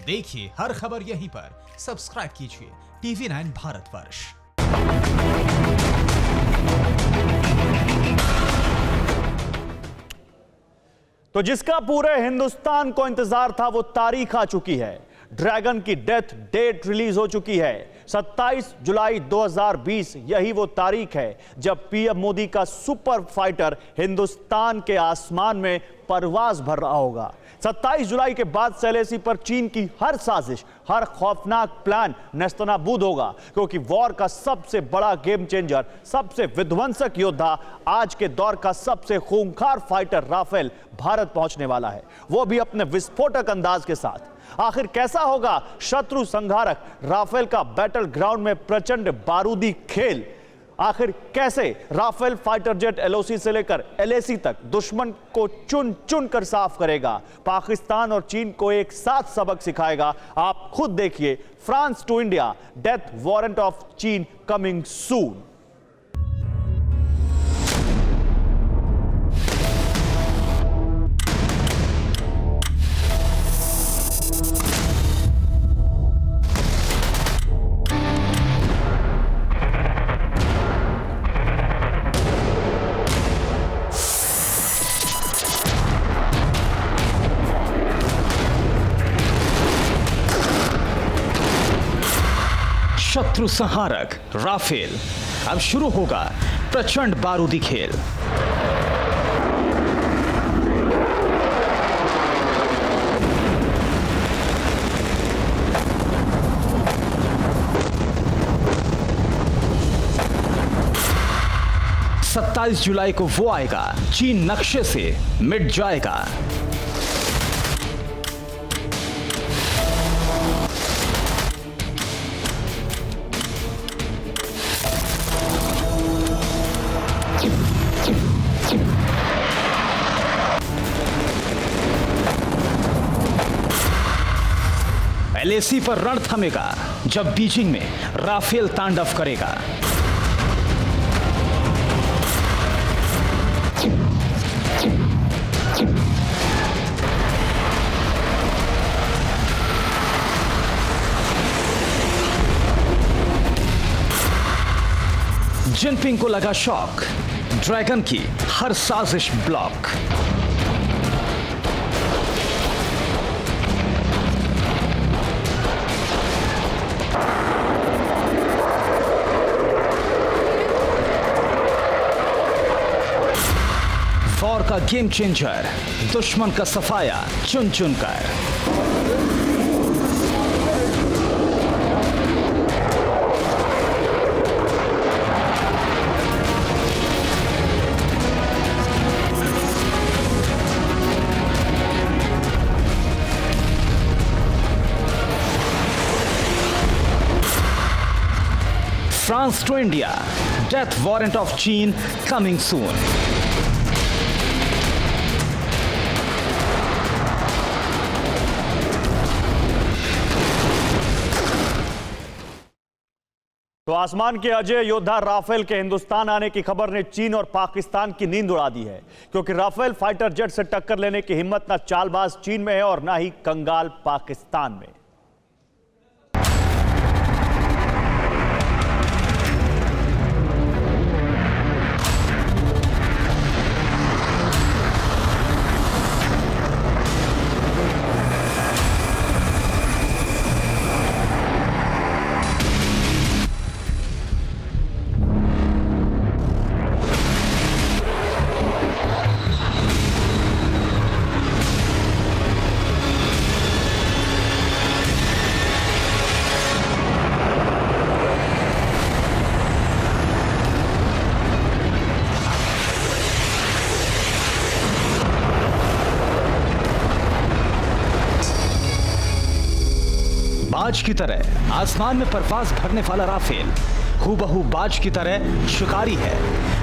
देखिए हर खबर यहीं पर। सब्सक्राइब कीजिए TV9 भारतवर्ष। तो जिसका पूरे हिंदुस्तान को इंतजार था वो तारीख आ चुकी है। ड्रैगन की डेथ डेट रिलीज हो चुकी है। 27 जुलाई 2020 यही वो तारीख है जब पीएम मोदी का सुपर फाइटर हिंदुस्तान के आसमान में परवाज भर रहा होगा। 27 जुलाई के बाद से एलएसी पर चीन की हर साजिश, हर खौफनाक प्लान नेस्तनाबूद होगा, क्योंकि वॉर का सबसे बड़ा गेम चेंजर, सबसे विध्वंसक योद्धा, आज के दौर का सबसे खूंखार फाइटर राफेल भारत पहुंचने वाला है, वो भी अपने विस्फोटक अंदाज के साथ। आखिर कैसा होगा शत्रु संहारक राफेल का बैटल ग्राउंड में प्रचंड बारूदी खेल? आखिर कैसे राफेल फाइटर जेट एलओसी से लेकर एलएसी तक दुश्मन को चुन चुन कर साफ करेगा, पाकिस्तान और चीन को एक साथ सबक सिखाएगा? आप खुद देखिए। France to India, death warrant of चीन कमिंग सून। शत्रु संहारक राफेल, अब शुरू होगा प्रचंड बारूदी खेल। सत्ताईस जुलाई को वो आएगा, चीन नक्शे से मिट जाएगा। एलएसी पर रण थमेगा जब बीजिंग में राफेल तांडव करेगा। जिनपिंग को लगा शॉक, ड्रैगन की हर साजिश ब्लॉक। वॉर का गेम चेंजर, दुश्मन का सफाया चुन चुन कर। France to India, death warrant of चीन कमिंग सून। तो आसमान के अजय योद्धा राफेल के हिंदुस्तान आने की खबर ने चीन और पाकिस्तान की नींद उड़ा दी है, क्योंकि राफेल फाइटर जेट से टक्कर लेने की हिम्मत ना चालबाज चीन में है और ना ही कंगाल पाकिस्तान में। बाज की तरह आसमान में परवाज भरने वाला राफेल हूबहू बाज की तरह शिकारी है,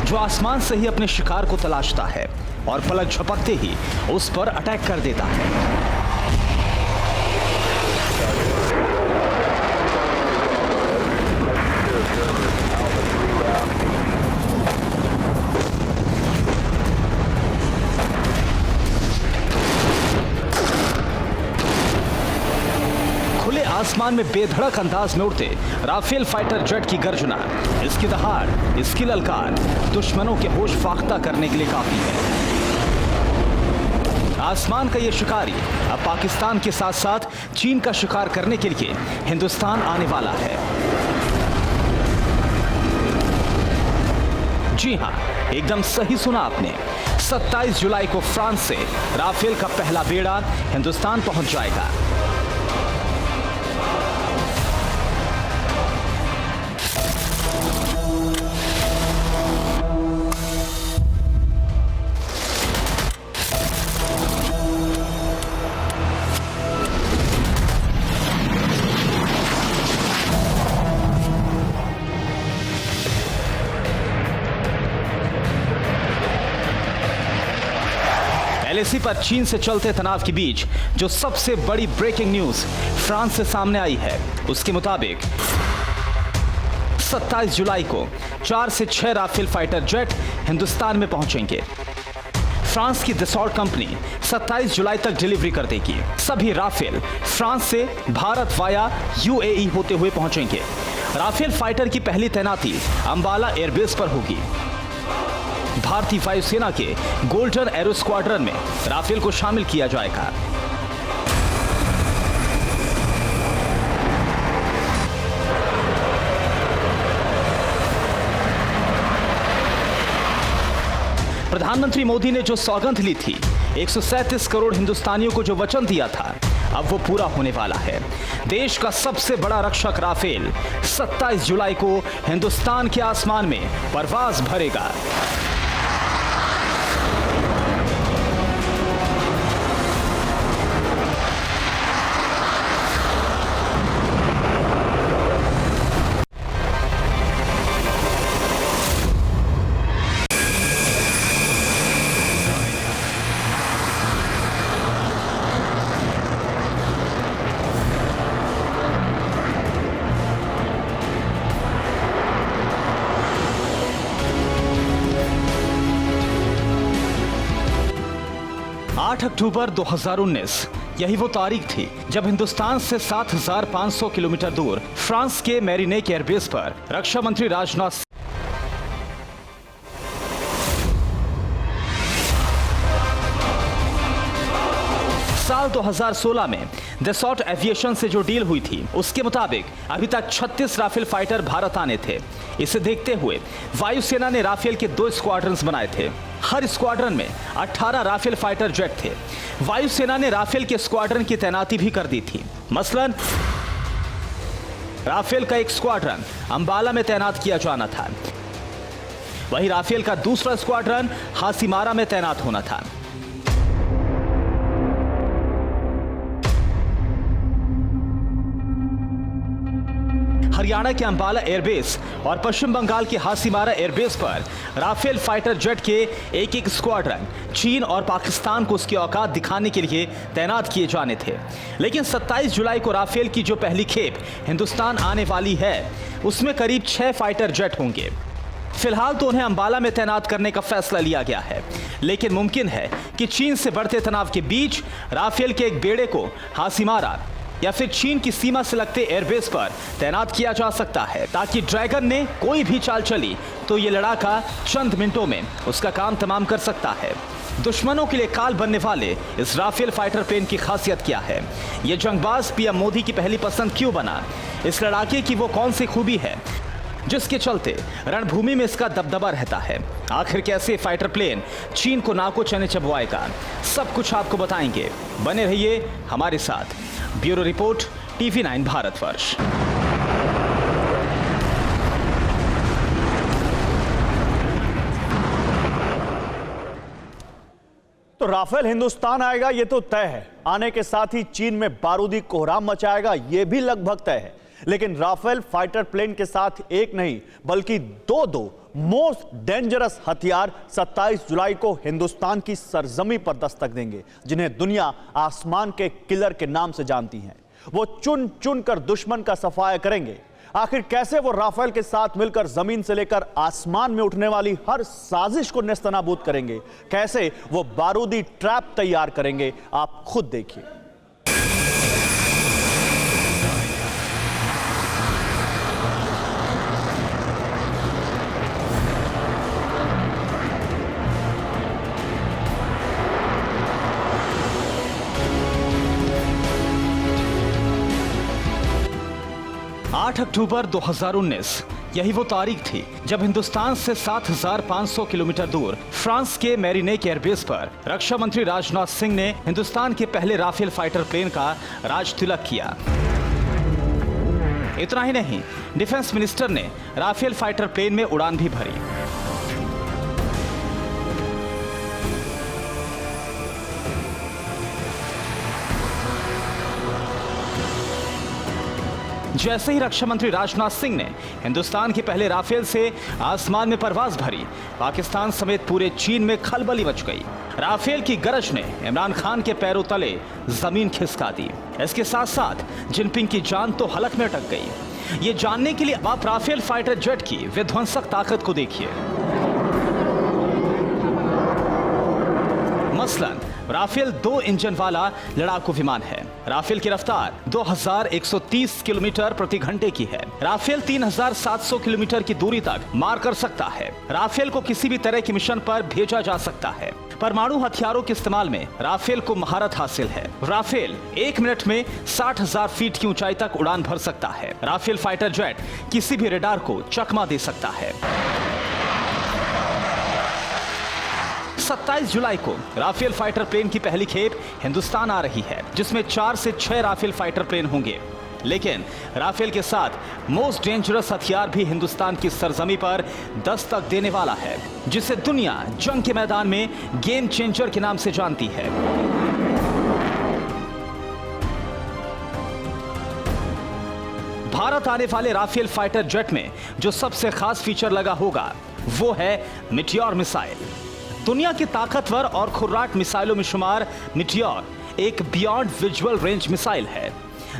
जो आसमान से ही अपने शिकार को तलाशता है और पलक झपकते ही उस पर अटैक कर देता है। आसमान में बेधड़क अंदाज में उड़ते राफेल फाइटर जेट की गर्जना, इसकी दहाड़, इसकी ललकार दुश्मनों के होश फाख्ता करने के लिए काफी है। आसमान का ये शिकारी अब पाकिस्तान के साथ साथ चीन का शिकार करने के लिए हिंदुस्तान आने वाला है। जी हां, एकदम सही सुना आपने। 27 जुलाई को फ्रांस से राफेल का पहला बेड़ा हिंदुस्तान पहुंच जाएगा। एलएसी पर चीन से चलते तनाव के बीच जो सबसे बड़ी ब्रेकिंग न्यूज फ्रांस से सामने आई है, उसके मुताबिक 27 जुलाई को 4 से 6 राफेल फाइटर जेट हिंदुस्तान में पहुंचेंगे। फ्रांस की दसॉल्ट कंपनी 27 जुलाई तक डिलीवरी कर देगी। सभी राफेल फ्रांस से भारत वाया यूएई होते हुए पहुंचेंगे। राफेल फाइटर की पहली तैनाती अंबाला एयरबेस पर होगी। भारतीय वायुसेना के गोल्डन एरो स्क्वाड्रन में राफेल को शामिल किया जाएगा। प्रधानमंत्री मोदी ने जो सौगंध ली थी, 137 करोड़ हिंदुस्तानियों को जो वचन दिया था, अब वो पूरा होने वाला है। देश का सबसे बड़ा रक्षक राफेल 27 जुलाई को हिंदुस्तान के आसमान में परवाज भरेगा। अक्टूबर 2019 यही वो तारीख थी जब हिंदुस्तान से 7,500 किलोमीटर दूर फ्रांस के मेरिनेक एयरबेस पर रक्षा मंत्री राजनाथ साल 2016 में दसॉल्ट एविएशन से जो डील हुई थी, उसके मुताबिक अभी तक 36 राफेल फाइटर भारत आने थे। इसे देखते हुए वायुसेना ने राफेल के 2 स्क्वाड्रन्स बनाए थे। हर स्क्वाड्रन में 18 राफेल फाइटर जेट थे। वायुसेना ने राफेल के स्क्वाड्रन की तैनाती भी कर दी थी। मसलन राफेल का एक स्क्वाड्रन अंबाला में तैनात किया जाना था, वहीं राफेल का दूसरा स्क्वाड्रन हासीमारा में तैनात होना था। हरियाणा के अंबाला एयरबेस और पश्चिम बंगाल के हासीमारा एयरबेस पर राफेल फाइटर जेट के एक स्क्वाड्रन चीन और पाकिस्तान को उसकी औकात दिखाने के लिए तैनात किए जाने थे। लेकिन 27 जुलाई को राफेल की जो पहली खेप हिंदुस्तान आने वाली है, उसमें करीब 6 फाइटर जेट होंगे। फिलहाल तो उन्हें अंबाला में तैनात करने का फैसला लिया गया है, लेकिन मुमकिन है कि चीन से बढ़ते तनाव के बीच राफेल के एक बेड़े को हासीमारा या फिर चीन की सीमा से लगते एयरबेस पर तैनात किया जा सकता है, ताकि ड्रैगन ने कोई भी चाल चली तो ये लड़ाका चंद मिनटों में उसका काम तमाम कर सकता है। दुश्मनों के लिए काल बनने वाले इस राफेल फाइटर प्लेन की खासियत क्या है? ये जंगबाज पीएम मोदी की पहली पसंद क्यों बना? इस लड़ाके की वो कौन सी खूबी है जिसके चलते रणभूमि में इसका दबदबा रहता है? आखिर कैसे फाइटर प्लेन चीन को नाको चने चबवाएगा? सब कुछ आपको बताएंगे। बने रहिए हमारे साथ। Bureau report, TV9 Bharatvarsh. तो राफेल हिंदुस्तान आएगा, ये तो तय है। आने के साथ ही चीन में बारूदी कोहराम मचाएगा, ये भी लगभग तय है। लेकिन राफेल फाइटर प्लेन के साथ एक नहीं बल्कि दो मोस्ट डेंजरस हथियार 27 जुलाई को हिंदुस्तान की सरजमी पर दस्तक देंगे, जिन्हें दुनिया आसमान के किलर के नाम से जानती है। वो चुन चुन कर दुश्मन का सफाया करेंगे। आखिर कैसे वो राफेल के साथ मिलकर जमीन से लेकर आसमान में उठने वाली हर साजिश को नेस्तनाबूद करेंगे? कैसे वो बारूदी ट्रैप तैयार करेंगे? आप खुद देखिए। 8 अक्टूबर 2019 यही वो तारीख थी जब हिंदुस्तान से 7,500 किलोमीटर दूर फ्रांस के मेरिनेक एयरबेस पर रक्षा मंत्री राजनाथ सिंह ने हिंदुस्तान के पहले राफेल फाइटर प्लेन का राज तिलक किया। इतना ही नहीं, डिफेंस मिनिस्टर ने राफेल फाइटर प्लेन में उड़ान भी भरी। जैसे ही रक्षा मंत्री राजनाथ सिंह ने हिंदुस्तान के पहले राफेल से आसमान में परवाज भरी, पाकिस्तान समेत पूरे चीन में खलबली मच गई। राफेल की गरज ने इमरान खान के पैरों तले जमीन खिसका दी। इसके साथ साथ जिनपिंग की जान तो हलक में अटक गई। ये जानने के लिए आप राफेल फाइटर जेट की विध्वंसक ताकत को देखिए। मसलन राफेल 2 इंजन वाला लड़ाकू विमान है। राफेल की रफ्तार 2130 किलोमीटर प्रति घंटे की है। राफेल 3700 किलोमीटर की दूरी तक मार कर सकता है। राफेल को किसी भी तरह के मिशन पर भेजा जा सकता है। परमाणु हथियारों के इस्तेमाल में राफेल को महारत हासिल है। राफेल 1 मिनट में 60,000 फीट की ऊंचाई तक उड़ान भर सकता है। राफेल फाइटर जेट किसी भी रेडार को चकमा दे सकता है। 27 जुलाई को राफेल फाइटर प्लेन की पहली खेप हिंदुस्तान आ रही है, जिसमें 4 से 6 राफेल फाइटर प्लेन होंगे। लेकिन राफेल के साथ मोस्ट डेंजरस हथियार भी हिंदुस्तान की सरजमी पर दस्तक देने वाला है, जिसे दुनिया जंग के मैदान में गेम चेंजर के नाम से जानती है। भारत आने वाले राफेल फाइटर जेट में जो सबसे खास फीचर लगा होगा वो है मिटियोर मिसाइल। दुनिया की ताकतवर और खुर्राट मिसाइलों में शुमार मिटियोर एक बियॉन्ड विजुअल रेंज मिसाइल है,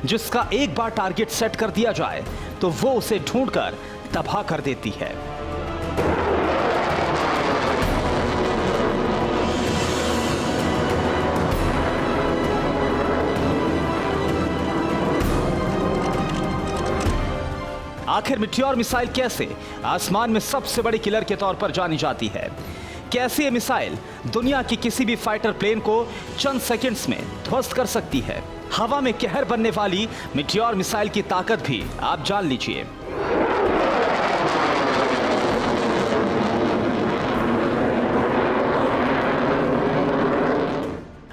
जिसका एक बार टारगेट सेट कर दिया जाए तो वो उसे ढूंढकर तबाह कर देती है। आखिर मिटियोर मिसाइल कैसे आसमान में सबसे बड़ी किलर के तौर पर जानी जाती है? कैसे ये मिसाइल दुनिया की किसी भी फाइटर प्लेन को चंद सेकंड्स में ध्वस्त कर सकती है? हवा में कहर बनने वाली मिटियोर मिसाइल की ताकत भी आप जान लीजिए।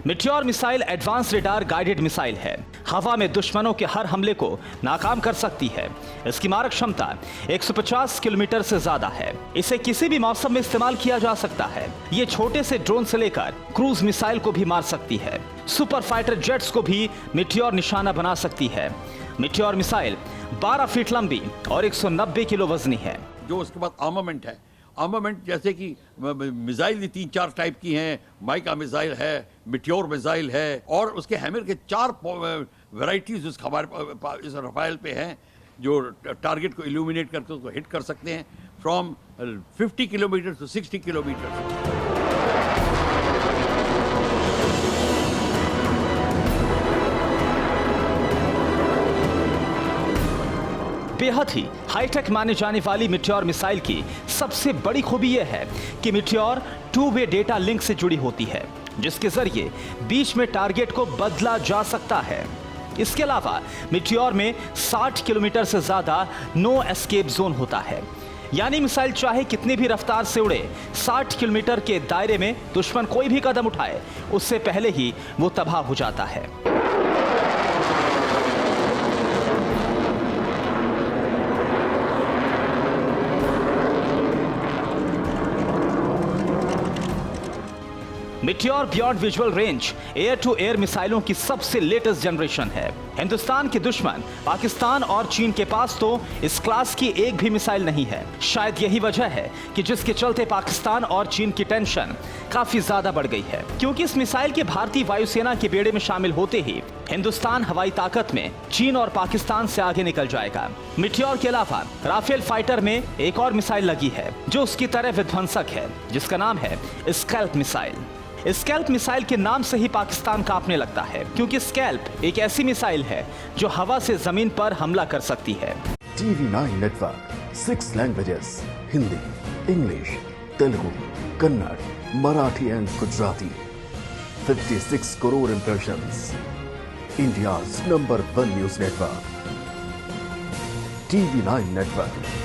Meteor missile advance radar guided missile है। हवा में दुश्मनों के हर हमले को नाकाम कर सकती है। इसकी मारक क्षमता 150 किलोमीटर से ज्यादा है। इसे किसी भी मौसम में इस्तेमाल किया जा सकता है। ये छोटे से ड्रोन से लेकर क्रूज मिसाइल को भी मार सकती है। सुपर फाइटर जेट्स को भी मिटियोर निशाना बना सकती है। मिटियोर मिसाइल 12 फीट लंबी और 190 किलो वजनी है। जो उसके बाद आर्मामेंट है, आर्मामेंट जैसे कि मिसाइल 3-4 टाइप की हैं। माइका मिसाइल है, मिटियोर मिसाइल है, और उसके हैमर के 4 वैरायटीज हमारे इस राफेल पे हैं, जो टारगेट को इल्यूमिनेट करके उसको हिट कर सकते हैं फ्रॉम 50 किलोमीटर टू 60 किलोमीटर। बेहद ही हाईटेक माने जाने वाली मिटियोर मिसाइल की सबसे बड़ी खूबी यह है कि मिटियोर 2-वे डेटा लिंक से जुड़ी होती है, जिसके जरिए बीच में टारगेट को बदला जा सकता है। इसके अलावा मिटियोर में 60 किलोमीटर से ज्यादा नो एस्केप जोन होता है, यानी मिसाइल चाहे कितनी भी रफ्तार से उड़े, 60 किलोमीटर के दायरे में दुश्मन कोई भी कदम उठाए उससे पहले ही वो तबाह हो जाता है। Meteor beyond visual range air to air मिसाइलों की सबसे लेटेस्ट जनरेशन है। हिंदुस्तान के दुश्मन पाकिस्तान और चीन के पास तो इस क्लास की एक भी मिसाइल नहीं है। शायद यही वजह है कि जिसके चलते पाकिस्तान और चीन की टेंशन काफी ज्यादा बढ़ गई है, क्योंकि इस मिसाइल के भारतीय वायुसेना के बेड़े में शामिल होते ही हिंदुस्तान हवाई ताकत में चीन और पाकिस्तान से आगे निकल जाएगा। मिटियोर के अलावा राफेल फाइटर में एक और मिसाइल लगी है जो उसकी तरह विध्वंसक है, जिसका नाम है स्कैल्प मिसाइल। स्कैल्प मिसाइल के नाम से ही पाकिस्तान कांपने लगता है, क्योंकि स्कैल्प एक ऐसी मिसाइल है जो हवा से जमीन पर हमला कर सकती है। TV9 network 6 languages, Hindi, English, Telugu, Kannada, Marathi and Gujarati. 56 crore impressions. India's number 1 news network. TV9 network,